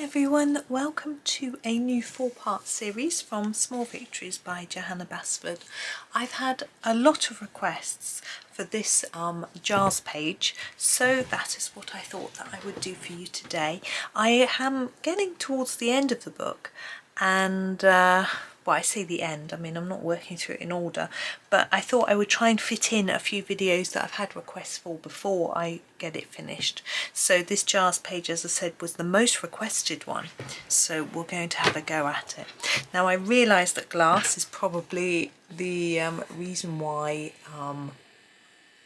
everyone, welcome to a new 4-part series from Small Victories by Johanna Basford. I've had a lot of requests for this jars page, so that is what I thought that I would do for you today. I am getting towards the end of the book and well, I say the end, I mean I'm not working through it in order, but I thought I would try and fit in a few videos that I've had requests for before I get it finished. So this jars page, as I said, was the most requested one, so we're going to have a go at it. Now I realise that glass is probably the reason why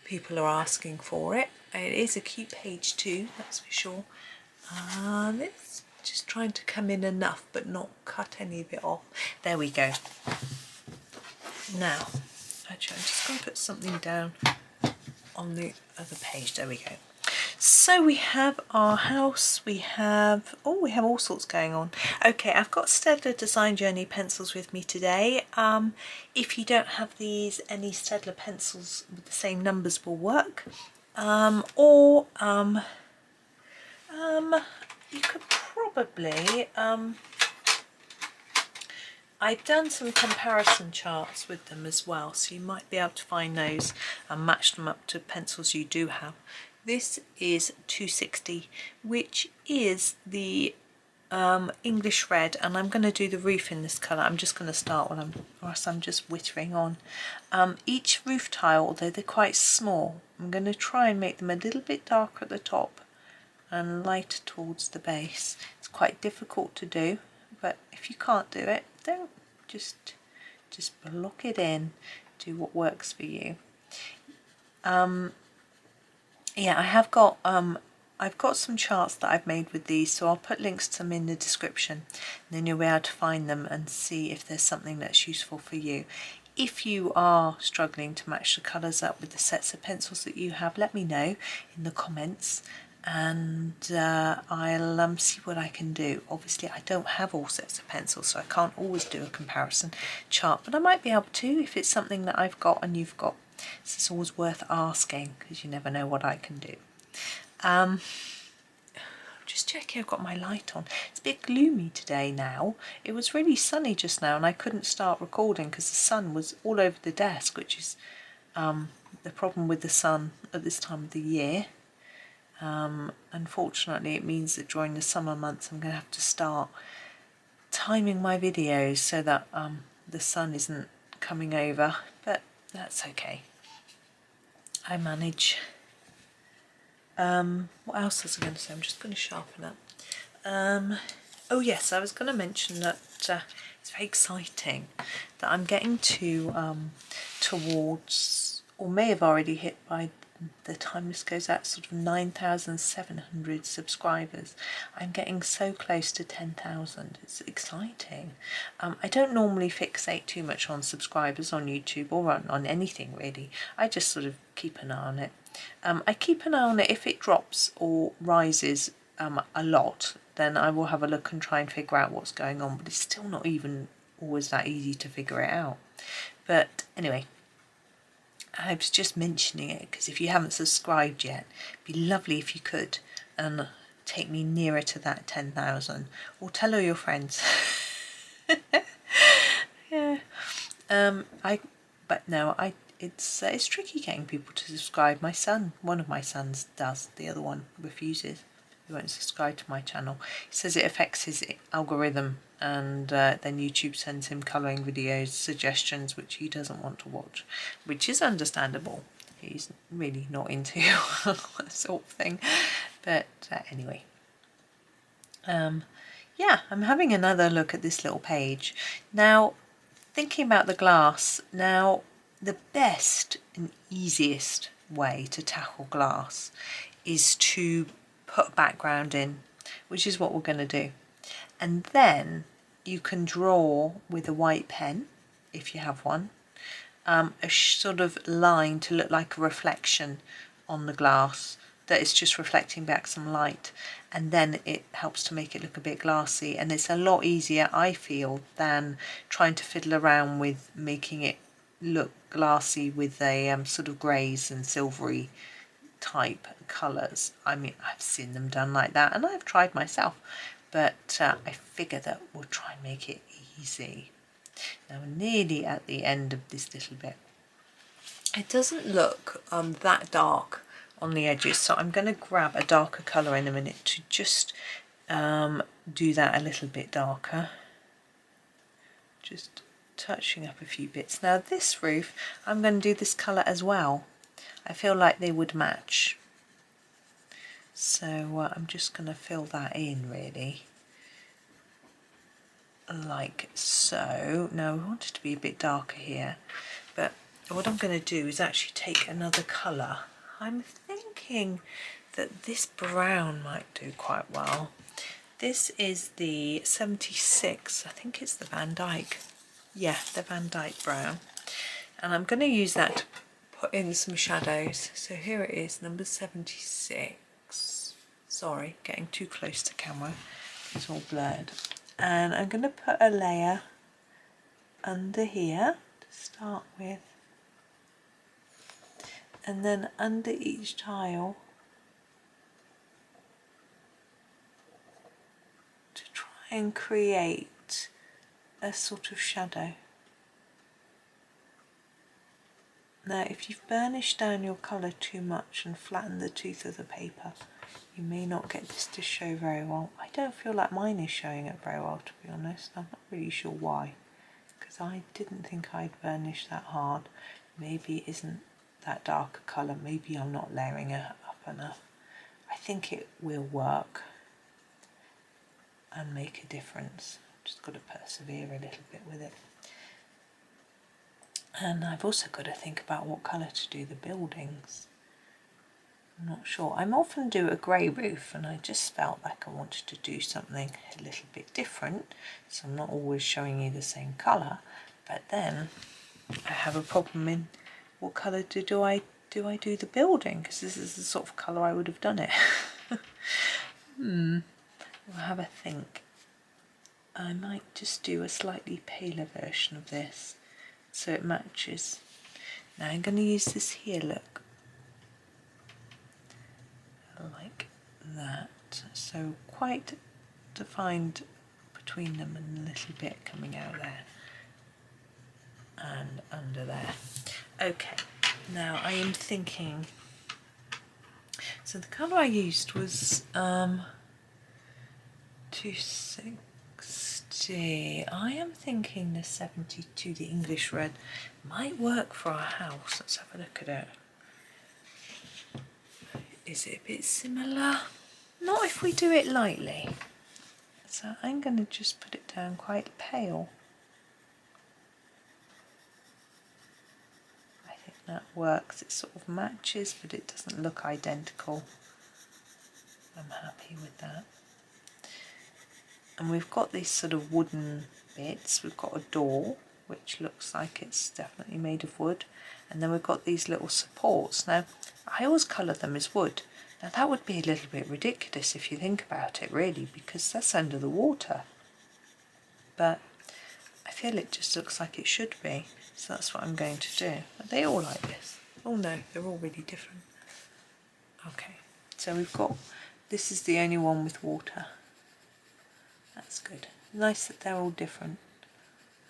people are asking for it. It is a cute page too, that's for sure. It's just trying to come in enough but not cut any of it off. There we go. Now, actually I'm just going to put something down on the other page. There we go. So we have our house, we have all sorts going on. Okay, I've got Staedtler Design Journey pencils with me today. If you don't have these, any Staedtler pencils with the same numbers will work. You could probably, I've done some comparison charts with them as well, so you might be able to find those and match them up to pencils you do have. This is 260, which is the English red, and I'm going to do the roof in this colour. I'm just going to start or else I'm just whittering on. Each roof tile, although they're quite small, I'm going to try and make them a little bit darker at the top and lighter towards the base. It's quite difficult to do, but if you can't do it, don't just block it in, do what works for you. Yeah, I've got some charts that I've made with these, so I'll put links to them in the description, and then you'll be able to find them and see if there's something that's useful for you. If you are struggling to match the colours up with the sets of pencils that you have, let me know in the comments, and I'll see what I can do. Obviously I don't have all sets of pencils, so I can't always do a comparison chart, but I might be able to if it's something that I've got and you've got. So it's always worth asking, because you never know what I can do. Just checking I've got my light on. It's a bit gloomy today now. It was really sunny just now and I couldn't start recording because the sun was all over the desk, which is the problem with the sun at this time of the year. Unfortunately, it means that during the summer months I'm going to have to start timing my videos so that the sun isn't coming over, but that's okay. I manage. What else was I going to say? I'm just going to sharpen up. Oh yes, I was going to mention that it's very exciting that I'm getting to towards, or may have already hit by the time this goes out, sort of 9,700 subscribers. I'm getting so close to 10,000. It's exciting. I don't normally fixate too much on subscribers on YouTube or on anything really. I just sort of keep an eye on it. I keep an eye on it. If it drops or rises a lot, then I will have a look and try and figure out what's going on, but it's still not even always that easy to figure it out. But anyway, I was just mentioning it because if you haven't subscribed yet, it'd be lovely if you could and take me nearer to that 10,000, or tell all your friends. Yeah. It's tricky getting people to subscribe. My son, one of my sons does, the other one refuses. He won't subscribe to my channel. He says it affects his algorithm, and then YouTube sends him colouring videos, suggestions which he doesn't want to watch, which is understandable. He's really not into that sort of thing. But anyway, yeah, I'm having another look at this little page. Now, thinking about the glass, now the best and easiest way to tackle glass is to put a background in, which is what we're going to do. And then you can draw with a white pen, if you have one, a sort of line to look like a reflection on the glass that is just reflecting back some light, and then it helps to make it look a bit glassy. And it's a lot easier, I feel, than trying to fiddle around with making it look glassy with a sort of greys and silvery type colours. I mean, I've seen them done like that and I've tried myself, but I figure that we'll try and make it easy. Now we're nearly at the end of this little bit. It doesn't look that dark on the edges, so I'm going to grab a darker colour in a minute to just do that a little bit darker. Just touching up a few bits. Now this roof, I'm going to do this colour as well. I feel like they would match. So I'm just going to fill that in really. Like so. Now we want it to be a bit darker here, but what I'm going to do is actually take another colour. I'm thinking that this brown might do quite well. This is the 76, I think it's the Van Dyke. Yeah, the Van Dyke brown. And I'm going to use that to put in some shadows. So here it is, number 76. Sorry, getting too close to camera. It's all blurred. And I'm going to put a layer under here to start with. And then under each tile to try and create a sort of shadow. Now if you've burnished down your colour too much and flattened the tooth of the paper, you may not get this to show very well. I don't feel like mine is showing it very well, to be honest. I'm not really sure why, because I didn't think I'd burnished that hard. Maybe it isn't that darker colour, maybe I'm not layering it up enough. I think it will work and make a difference. Just got to persevere a little bit with it. And I've also got to think about what colour to do the buildings. I'm not sure. I'm often do a grey roof, and I just felt like I wanted to do something a little bit different, so I'm not always showing you the same colour. But then I have a problem in what colour do I do the building, because this is the sort of colour I would have done it. We'll have a think. I might just do a slightly paler version of this so it matches. Now I'm going to use this here, look, like that, so quite defined between them and a little bit coming out there and under there. Okay, now I am thinking, so the colour I used was 260. I am thinking the 72, the English red, might work for our house. Let's have a look at it. Is it a bit similar? Not if we do it lightly. So I'm going to just put it down quite pale. I think that works. It sort of matches, but it doesn't look identical. I'm happy with that. And we've got these sort of wooden bits. We've got a door, which looks like it's definitely made of wood. And then we've got these little supports. Now, I always colour them as wood. Now that would be a little bit ridiculous if you think about it, really, because that's under the water. But I feel it just looks like it should be. So that's what I'm going to do. Are they all like this? Oh no, they're all really different. Okay, so we've got, this is the only one with water. That's good. Nice that they're all different,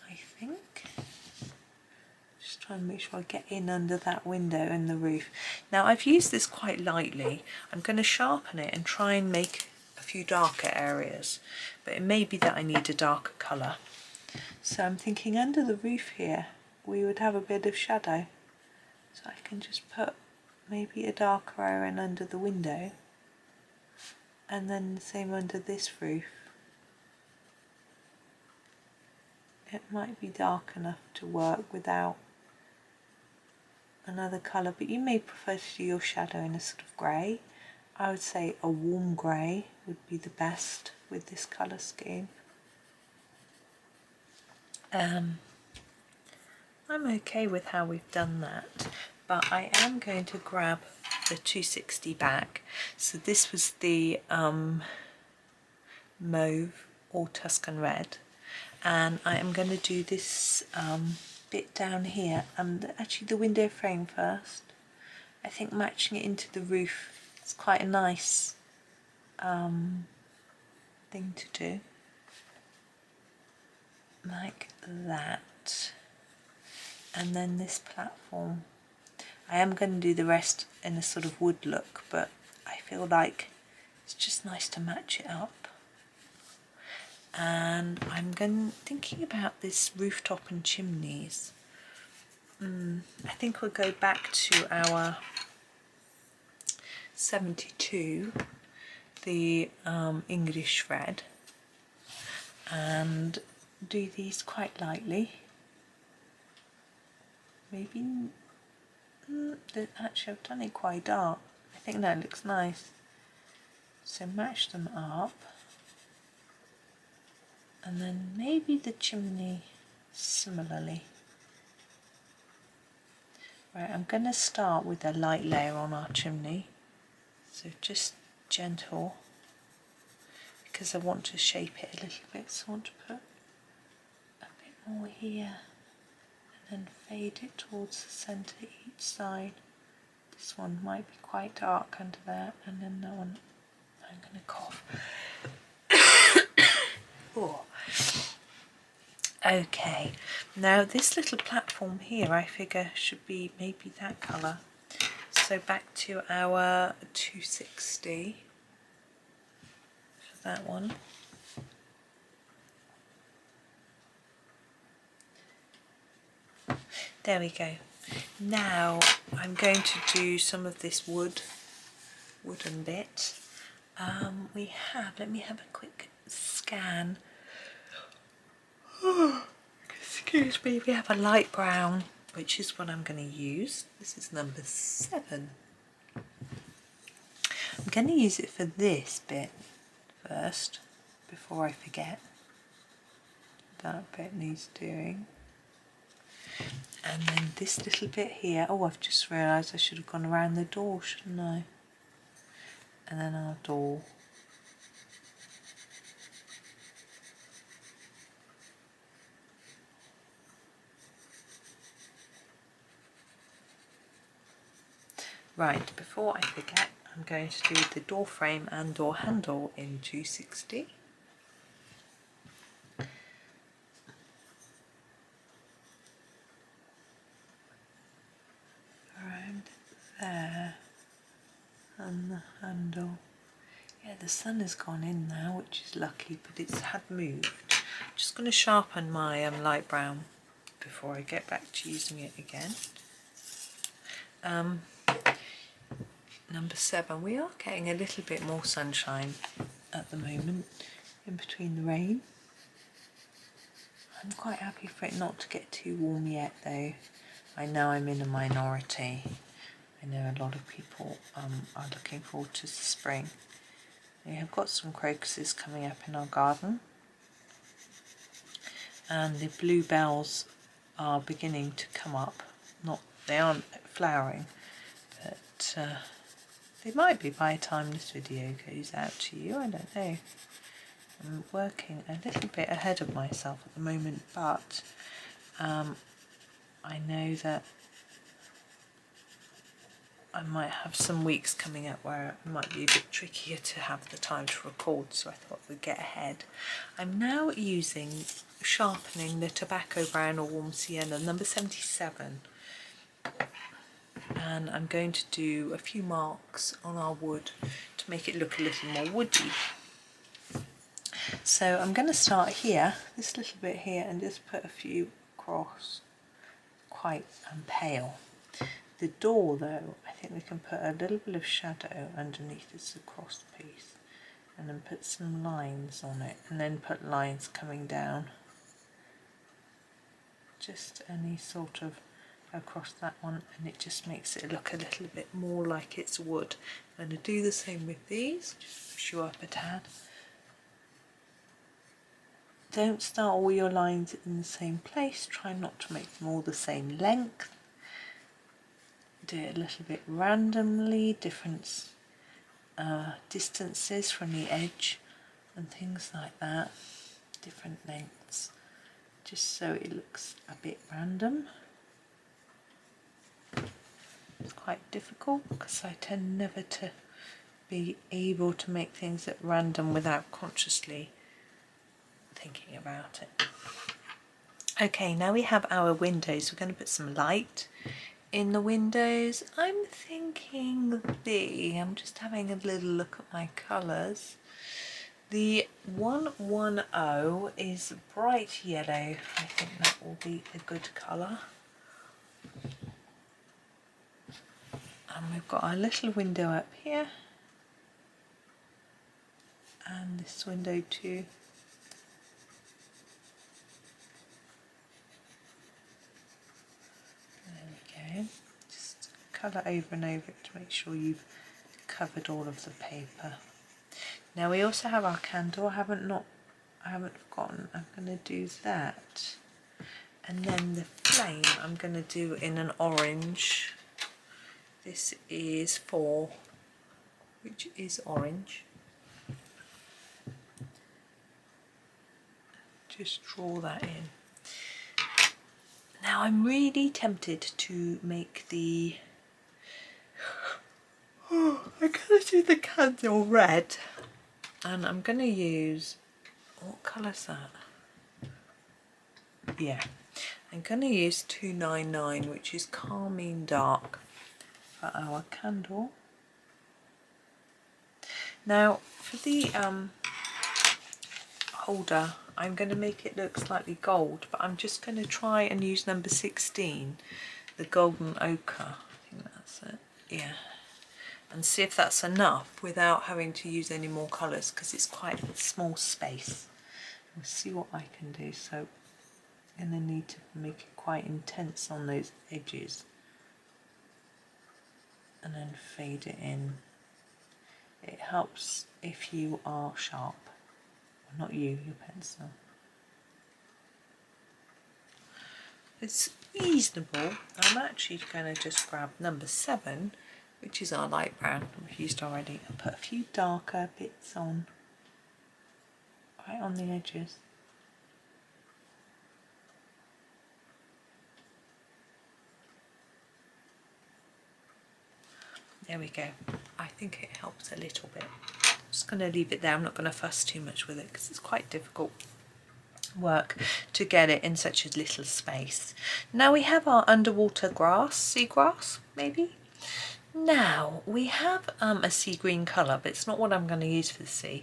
I think. Just try and make sure I get in under that window in the roof. Now I've used this quite lightly. I'm going to sharpen it and try and make a few darker areas, but it may be that I need a darker colour. So I'm thinking under the roof here we would have a bit of shadow, so I can just put maybe a darker area in under the window, and then the same under this roof. It might be dark enough to work without another colour, but you may prefer to do your shadow in a sort of grey. I would say a warm grey would be the best with this colour scheme. I'm okay with how we've done that, but I am going to grab the 260 back. So this was the mauve or Tuscan red, and I am going to do this bit down here, and actually the window frame first. I think matching it into the roof is quite a nice thing to do, like that. And then this platform, I am going to do the rest in a sort of wood look, but I feel like it's just nice to match it up. And I'm thinking about this rooftop and chimneys. I think we'll go back to our 72, the English thread, and do these quite lightly. Maybe, actually I've done it quite dark. I think that looks nice. So match them up. And then maybe the chimney similarly. Right, I'm going to start with a light layer on our chimney. So just gentle, because I want to shape it a little bit. So I want to put a bit more here and then fade it towards the centre each side. This one might be quite dark under there, and then that one, I'm going to cough. Oh. Okay, now this little platform here I figure should be maybe that colour. So back to our 260 for that one. There we go. Now I'm going to do some of this wooden bit. Let me have a quick scan. Oh, excuse me, we have a light brown, which is what I'm going to use. This is number 7. I'm going to use it for this bit first, before I forget. That bit needs doing. And then this little bit here, oh, I've just realised I should have gone around the door, shouldn't I? And then our door. Right, before I forget, I'm going to do the door frame and door handle in 260. Around there, and the handle. Yeah, the sun has gone in now, which is lucky, but it's had moved. I'm just going to sharpen my light brown before I get back to using it again. Number 7, we are getting a little bit more sunshine at the moment in between the rain. I'm quite happy for it not to get too warm yet though. I know I'm in a minority. I know a lot of people are looking forward to the spring. We have got some crocuses coming up in our garden, and the bluebells are beginning to come up. They aren't flowering, but they might be by the time this video goes out to you, I don't know. I'm working a little bit ahead of myself at the moment, but I know that I might have some weeks coming up where it might be a bit trickier to have the time to record, so I thought we'd get ahead. I'm now sharpening the tobacco brown or warm sienna, number 77. And I'm going to do a few marks on our wood to make it look a little more woody. So I'm going to start here, this little bit here, and just put a few across, quite pale. The door though, I think we can put a little bit of shadow underneath this across piece, and then put some lines on it, and then put lines coming down. Just any sort of across that one, and it just makes it look a little bit more like it's wood. I'm going to do the same with these, just push you up a tad. Don't start all your lines in the same place, try not to make them all the same length. Do it a little bit randomly, different distances from the edge and things like that, different lengths, just so it looks a bit random. It's quite difficult because I tend never to be able to make things at random without consciously thinking about it. Okay, now we have our windows. We're going to put some light in the windows. I'm thinking I'm just having a little look at my colours. The 110 is bright yellow. I think that will be a good colour. And we've got our little window up here. And this window too. There we go. Just colour over and over it to make sure you've covered all of the paper. Now we also have our candle. I haven't forgotten. I'm going to do that. And then the flame I'm going to do in an orange. This is 4, which is orange. Just draw that in. Now I'm really tempted to make the... I'm going to do the candle red. And I'm going to use... What colour is that? Yeah. I'm going to use 299, which is Carmine Dark, for our candle. Now, for the holder, I'm going to make it look slightly gold, but I'm just going to try and use number 16, the golden ochre. I think that's it. Yeah. And see if that's enough without having to use any more colours, because it's quite a small space. We'll see what I can do. So I'm going to need to make it quite intense on those edges and then fade it in. It helps if you are sharp. Well, not you, your pencil. It's reasonable. I'm actually going to just grab number 7, which is our light brown we've used already, and put a few darker bits on, right on the edges. There we go. I think it helps a little bit. I'm just going to leave it there. I'm not going to fuss too much with it because it's quite difficult work to get it in such a little space. Now we have our underwater grass, seagrass maybe. Now we have a sea green colour, but it's not what I'm going to use for the sea.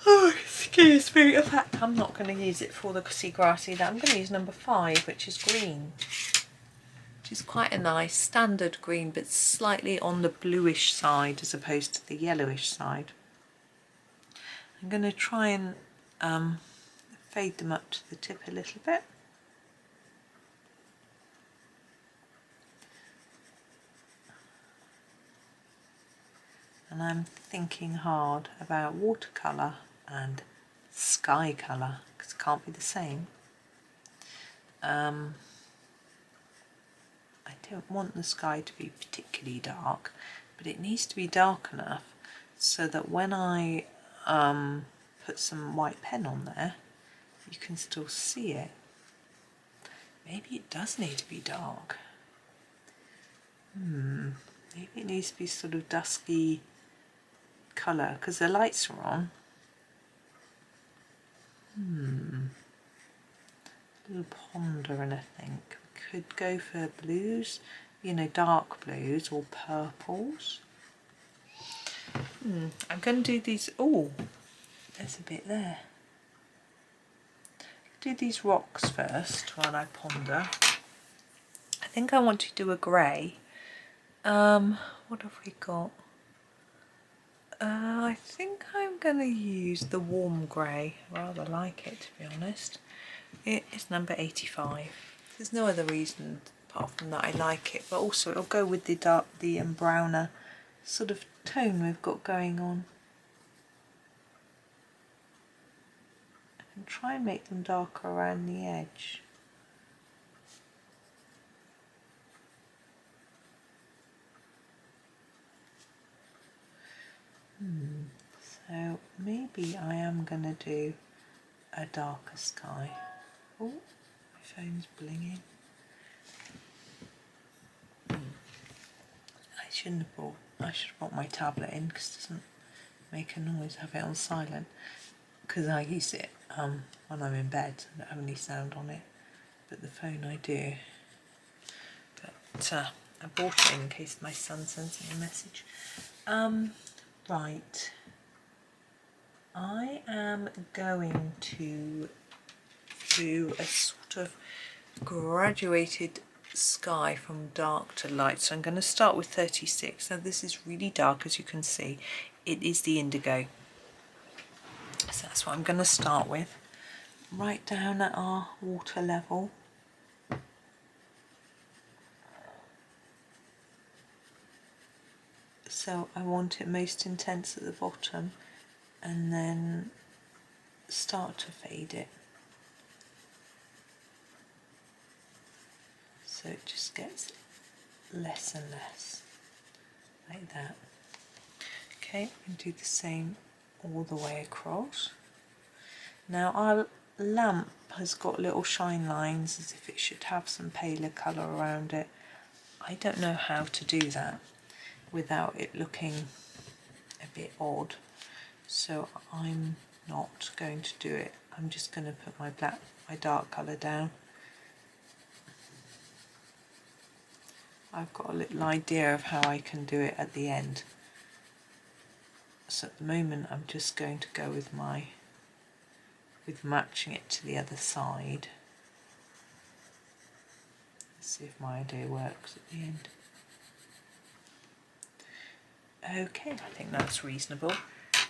Oh, excuse me. In fact, I'm not going to use it for the seagrass either. I'm going to use number 5, which is green. Which is quite a nice standard green, but slightly on the bluish side as opposed to the yellowish side. I'm going to try and fade them up to the tip a little bit. And I'm thinking hard about watercolour and sky colour, because it can't be the same. I don't want the sky to be particularly dark, but it needs to be dark enough so that when I put some white pen on there, you can still see it. Maybe it does need to be dark. Maybe it needs to be sort of dusky colour because the lights are on. A little pondering, I think. We could go for blues, you know, dark blues or purples. I'm going to do these. Oh, there's a bit there. Do these rocks first while I ponder. I think I want to do a grey. What have we got? I think I'm going to use the warm grey. I rather like it, to be honest. It is number 85. There's no other reason apart from that I like it, but also it'll go with the dark, the browner sort of tone we've got going on. I can try and make them darker around the edge. So maybe I am going to do a darker sky. Oh, my phone's blinging. I shouldn't have brought I should have brought my tablet in because it doesn't make a noise. Have it on silent because I use it when I'm in bed. I don't have any sound on it, but the phone I do. But I bought it in case my son sends me a message. Right, I am going to do a sort of graduated sky from dark to light. So I'm going to start with 36. Now this is really dark, as you can see. It is the indigo. So that's what I'm going to start with. Right down at our water level. So I want it most intense at the bottom and then start to fade it. So it just gets less and less, like that. Okay, and do the same all the way across. Now our lamp has got little shine lines as if it should have some paler colour around it. I don't know how to do that without it looking a bit odd, so I'm not going to do it. I'm just going to put my dark colour down. I've got a little idea of how I can do it at the end. So at the moment I'm just going to go with matching it to the other side. Let's see if my idea works at the end. Okay, I think that's reasonable.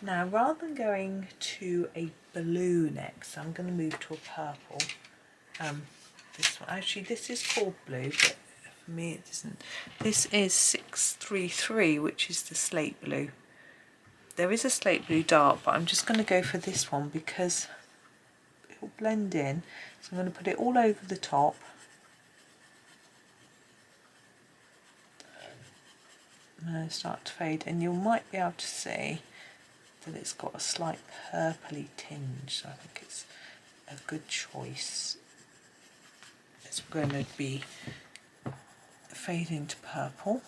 Now rather than going to a blue next, I'm going to move to a purple. This one, actually this is called blue, but for me it isn't. This is 633, which is the slate blue. There is a slate blue dark, but I'm just going to go for this one because it will blend in. So I'm going to put it all over the top. And then start to fade, and you might be able to see that it's got a slight purpley tinge, so I think it's a good choice. It's going to be fading to purple.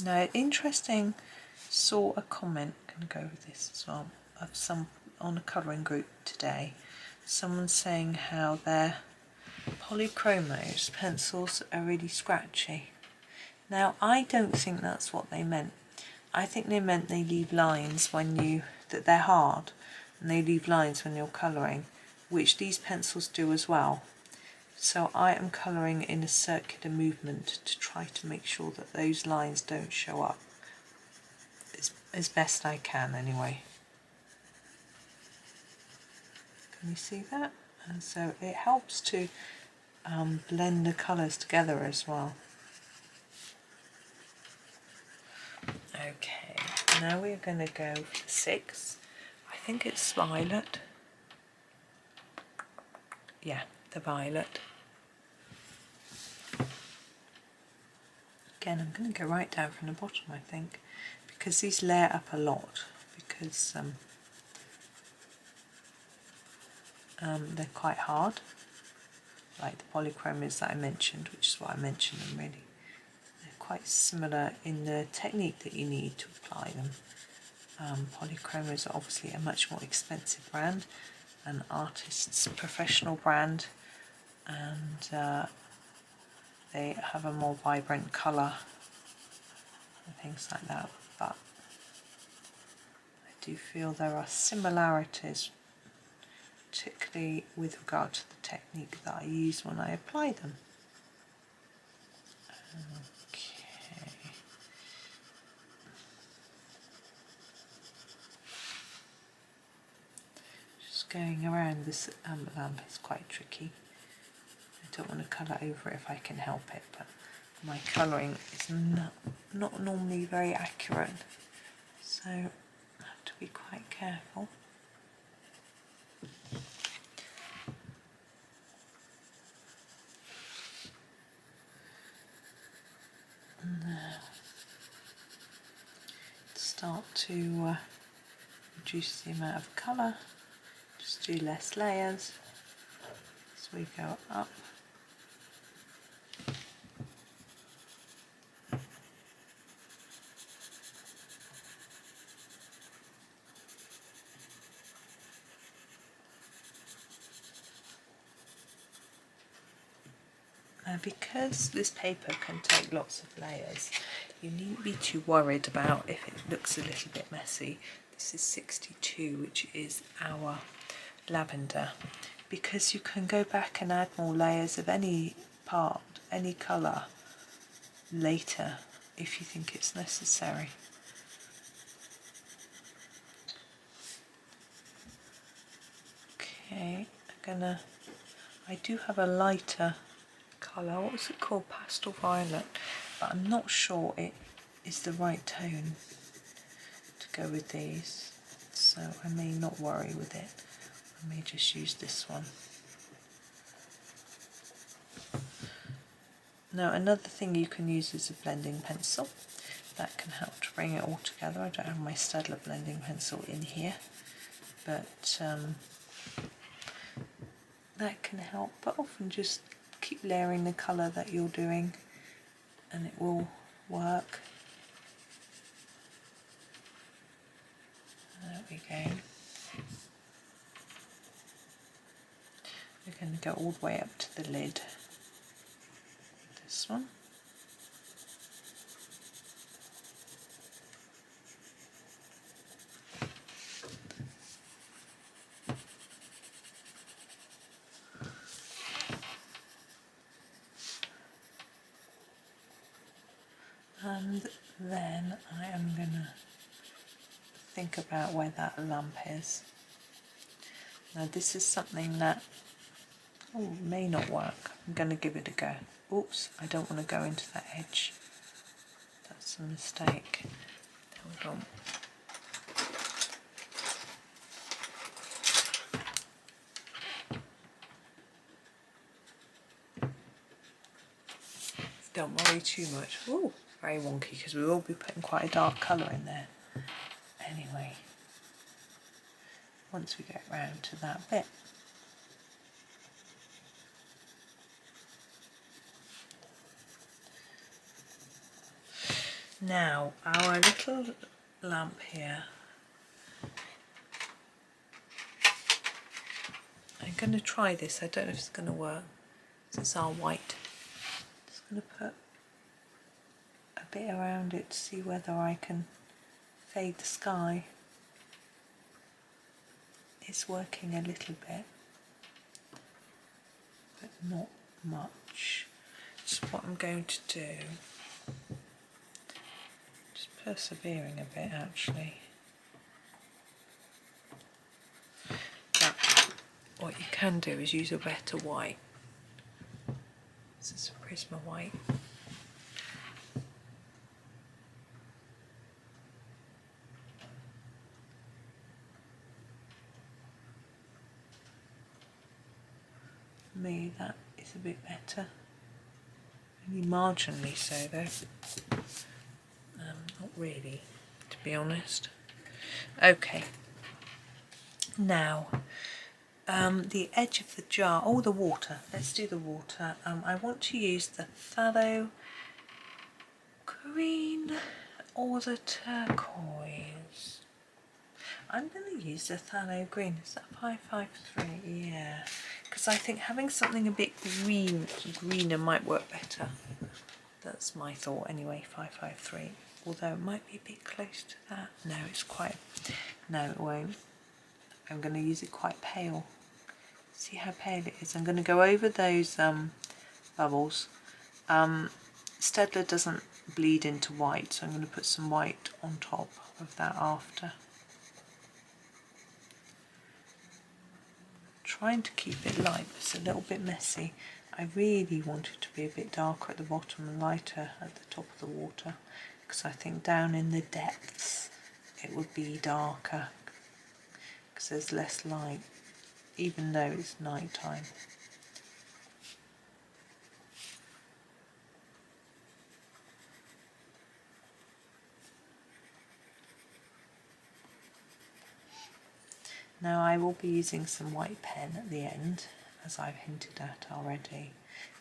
Now, interesting, saw a comment, I'm going to go with this as well, of some on a colouring group today. Someone saying how their polychromos pencils are really scratchy. Now, I don't think that's what they meant. I think they meant they leave lines that they're hard, and they leave lines when you're colouring, which these pencils do as well. So I am colouring in a circular movement to try to make sure that those lines don't show up as best I can anyway. Can you see that? And so it helps to blend the colours together as well. Okay, now we're going to go for 6. I think it's violet. Yeah, the violet. Again, I'm going to go right down from the bottom, I think, because these layer up a lot, because they're quite hard, like the polychromos that I mentioned, which is what I mentioned them really. They're quite similar in the technique that you need to apply them. Polychromos are obviously a much more expensive brand, an artist's professional brand, and they have a more vibrant colour and things like that, but I do feel there are similarities, particularly with regard to the technique that I use when I apply them. Okay. Just going around this lamp is quite tricky. I don't want to colour over it if I can help it, but my colouring is not normally very accurate, so I have to be quite careful. Now, start to reduce the amount of colour, just do less layers as we go up. because this paper can take lots of layers, you needn't be too worried about if it looks a little bit messy. This is 62, which is our lavender, because you can go back and add more layers of any part, any colour later if you think it's necessary. Okay, I do have a lighter colour, what was it called, pastel violet, but I'm not sure it is the right tone to go with these, so I may not worry with it. I may just use this one. Now another thing you can use is a blending pencil. That can help to bring it all together. I don't have my Staedtler blending pencil in here, but that can help, but often just keep layering the colour that you're doing and it will work. There we go. We're going to go all the way up to the lid. This one. And then I am going to think about where that lamp is. Now this is something that may not work. I'm going to give it a go. Oops, I don't want to go into that edge. That's a mistake. Hold on. Don't worry too much. Ooh, very wonky because we will be putting quite a dark colour in there. Anyway, once we get round to that bit. Now, our little lamp here, I'm going to try this. I don't know if it's going to work. This is our white. Just going to put a bit around it to see whether I can fade the sky. It's working a little bit, but not much. Just what I'm going to do. Just persevering a bit actually. But what you can do is use a better white. This is a Prisma white. Me, that is a bit better. Only marginally so though. Not really, to be honest. Okay. Now, the edge of the jar, the water. Let's do the water. I want to use the phthalo green or the turquoise. I'm going to use the phthalo green. Is that 553? Yeah. Because I think having something a bit greener might work better. That's my thought anyway, 553. Although it might be a bit close to that. No, no it won't. I'm going to use it quite pale. See how pale it is. I'm going to go over those bubbles. Staedtler doesn't bleed into white, so I'm going to put some white on top of that after. Trying to keep it light, but it's a little bit messy. I really want it to be a bit darker at the bottom and lighter at the top of the water, because I think down in the depths it would be darker because there's less light, even though it's night time. Now I will be using some white pen at the end, as I've hinted at already.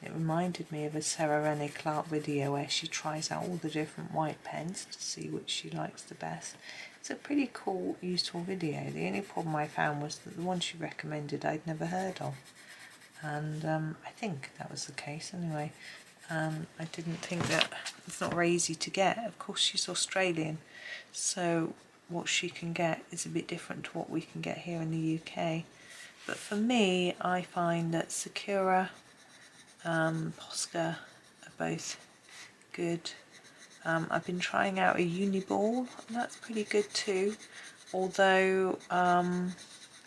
It reminded me of a Sarah Renee Clark video where she tries out all the different white pens to see which she likes the best. It's a pretty cool, useful video. The only problem I found was that the one she recommended I'd never heard of. and I think that was the case anyway. I didn't think that it's not very easy to get. Of course she's Australian, so what she can get is a bit different to what we can get here in the UK. But for me, I find that Sakura, Posca are both good. I've been trying out a uni ball, and that's pretty good too, although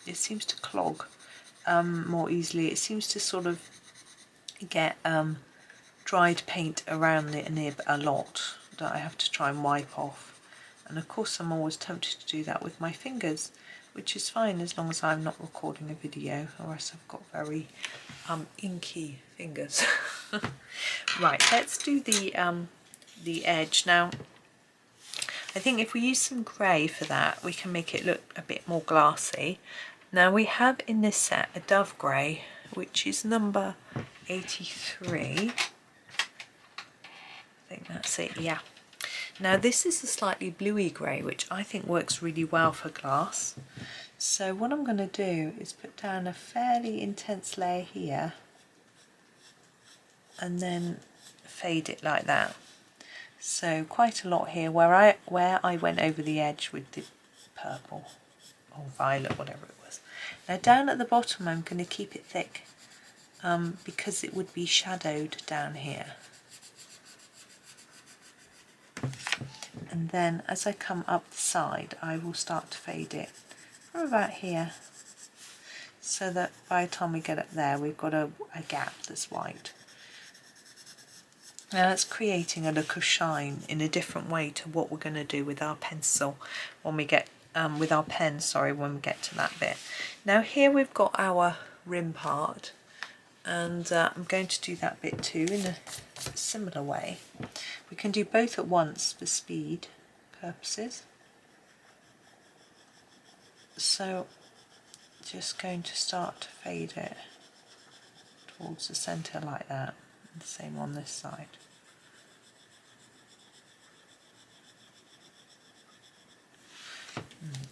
it seems to clog more easily. It seems to sort of get dried paint around the nib a lot that I have to try and wipe off. And of course I'm always tempted to do that with my fingers, which is fine as long as I'm not recording a video, or else I've got very inky fingers. Right, let's do the edge. Now I think if we use some grey for that, we can make it look a bit more glassy. Now we have in this set a dove grey, which is number 83. I think that's it, yeah. Now this is a slightly bluey grey, which I think works really well for glass. So what I'm going to do is put down a fairly intense layer here and then fade it like that. So quite a lot here where I went over the edge with the purple or violet, whatever it was. Now down at the bottom I'm going to keep it thick because it would be shadowed down here. And then as I come up the side I will start to fade it from about here, so that by the time we get up there we've got a gap that's white. Now that's creating a look of shine in a different way to what we're going to do with our pencil when we get with our pen, sorry, when we get to that bit. Now here we've got our rim part, and I'm going to do that bit too in a similar way. We can do both at once for speed purposes. So just going to start to fade it towards the centre like that, and the same on this side.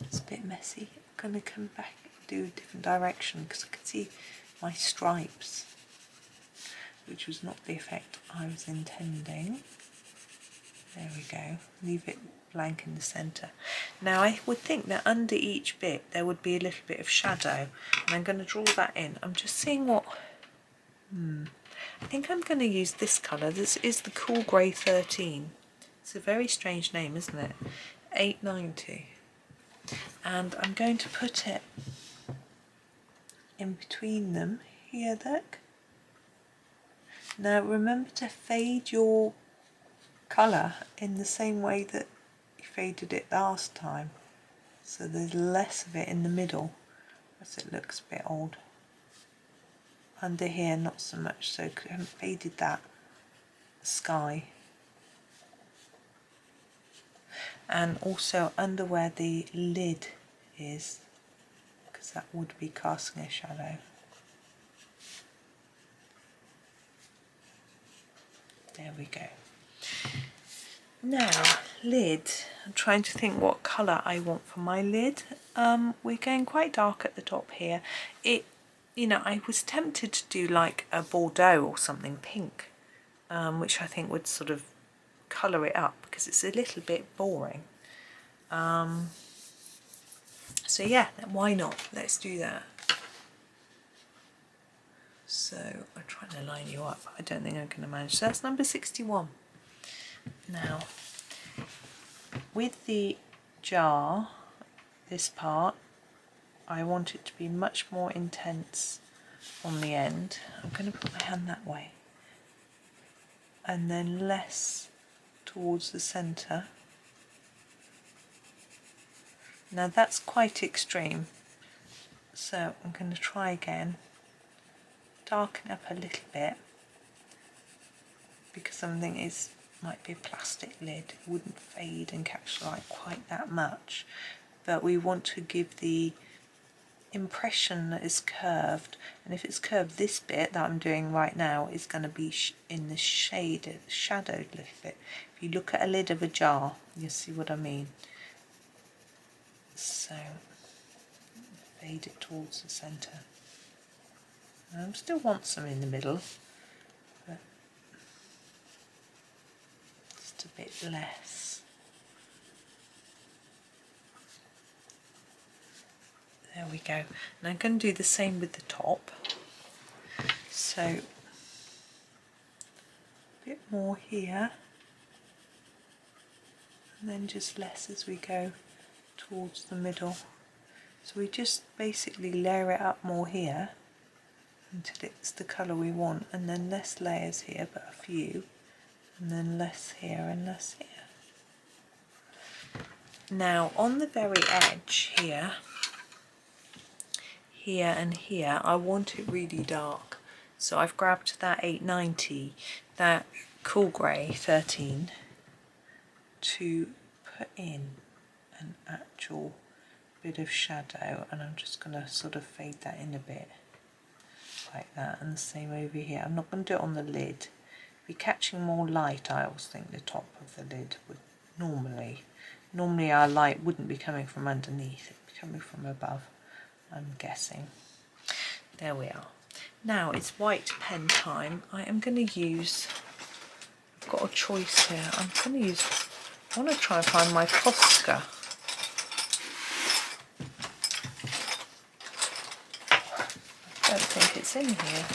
It's a bit messy. I'm going to come back and do a different direction because I can see my stripes, which was not the effect I was intending. There we go. Leave it blank in the centre. Now I would think that under each bit there would be a little bit of shadow, and I'm going to draw that in. I'm just seeing what... I think I'm going to use this colour. This is the Cool Grey 13. It's a very strange name, isn't it? 890. And I'm going to put it in between them here, look. Now remember to fade your colour in the same way that you faded it last time, so there's less of it in the middle, as it looks a bit old. Under here not so much, so I haven't faded that sky. And also under where the lid is, because that would be casting a shadow. There we go. Now, lid. I'm trying to think what colour I want for my lid. We're going quite dark at the top here. I was tempted to do like a Bordeaux or something pink, which I think would sort of colour it up because it's a little bit boring. So yeah, why not? Let's do that. So I'm trying to line you up. I don't think I'm going to manage. So that's number 61. Now, with the jar, this part, I want it to be much more intense on the end. I'm going to put my hand that way. And then less towards the centre. Now that's quite extreme. So I'm going to try again. Darken up a little bit, because something might be a plastic lid. It wouldn't fade and catch light quite that much, but we want to give the impression that it's curved, and if it's curved, this bit that I'm doing right now is going to be in the shadowed little bit. If you look at a lid of a jar, you'll see what I mean. So fade it towards the centre. I still want some in the middle, but just a bit less. There we go. And I'm going to do the same with the top. So a bit more here, and then just less as we go towards the middle. So we just basically layer it up more here until it's the colour we want, and then less layers here, but a few, and then less here and less here. Now on the very edge here, here and here, I want it really dark. So I've grabbed that 890, that cool grey 13, to put in an actual bit of shadow, and I'm just going to sort of fade that in a bit like that, and the same over here. I'm not going to do it on the lid. Be catching more light. I always think the top of the lid would normally our light wouldn't be coming from underneath, it'd be coming from above, I'm guessing. There we are. Now it's white pen time. I am going to use, I've got a choice here. I want to try and find my Posca. I don't think it's in here.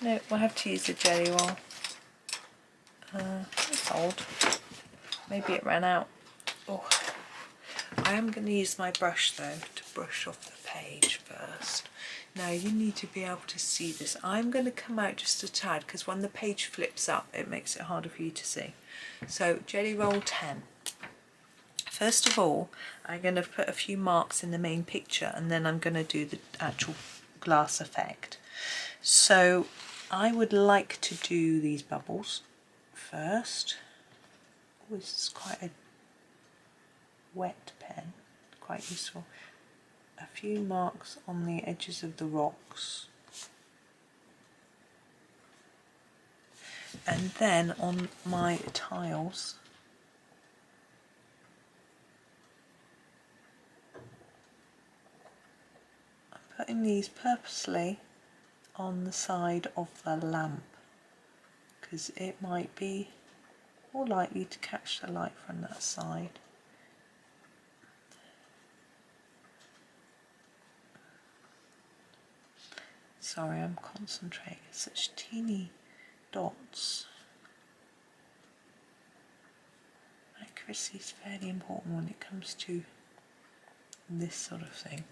No, we'll have to use the jelly roll. It's old. Maybe it ran out. Oh, I am going to use my brush though to brush off the page first. Now you need to be able to see this. I'm going to come out just a tad because when the page flips up it makes it harder for you to see. So jelly roll 10. First of all, I'm going to put a few marks in the main picture, and then I'm going to do the actual glass effect. So I would like to do these bubbles first. Oh, this is quite a wet pen, quite useful. A few marks on the edges of the rocks, and then on my tiles I'm putting these purposely on the side of the lamp because it might be more likely to catch the light from that side. Sorry, I'm concentrating. Such teeny dots. Accuracy is fairly important when it comes to this sort of thing.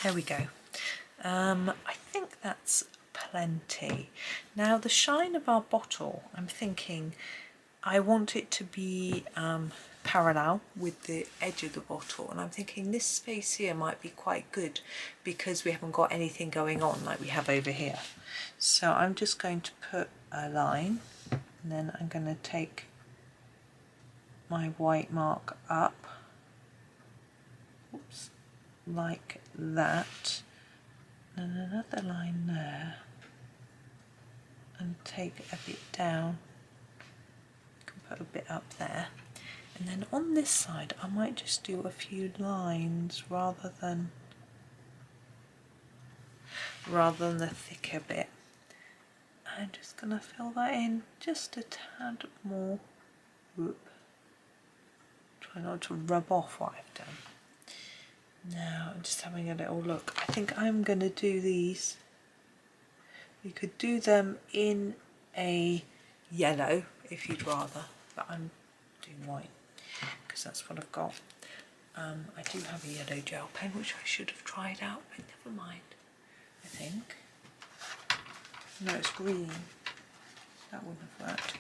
There we go. I think that's plenty. Now the shine of our bottle, I'm thinking I want it to be parallel with the edge of the bottle, and I'm thinking this space here might be quite good because we haven't got anything going on like we have over here. So I'm just going to put a line, and then I'm going to take my white mark up, oops, like that, and another line there, and take a bit down. You can put a bit up there. And then on this side I might just do a few lines rather than the thicker bit. I'm just going to fill that in just a tad more. Whoop. Try not to rub off what I've done. Now I'm just having a little look. I think I'm going to do these. You could do them in a yellow if you'd rather, but I'm doing white because that's what I've got. I do have a yellow gel pen which I should have tried out, but never mind. I think. No, it's green. That wouldn't have worked.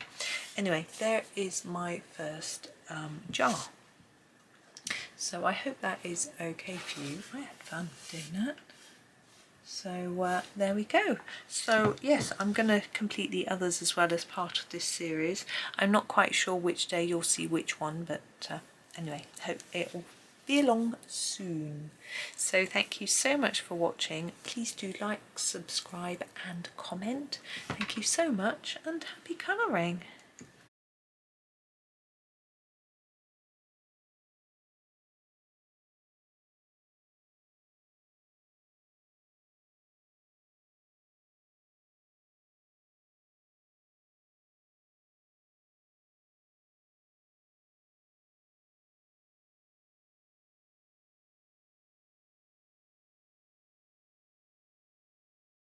Anyway, there is my first jar. So I hope that is okay for you. I had fun doing that. So there we go. So yes, I'm going to complete the others as well as part of this series. I'm not quite sure which day you'll see which one, but anyway, hope it will be along soon. So thank you so much for watching. Please do like, subscribe and comment. Thank you so much, and happy colouring.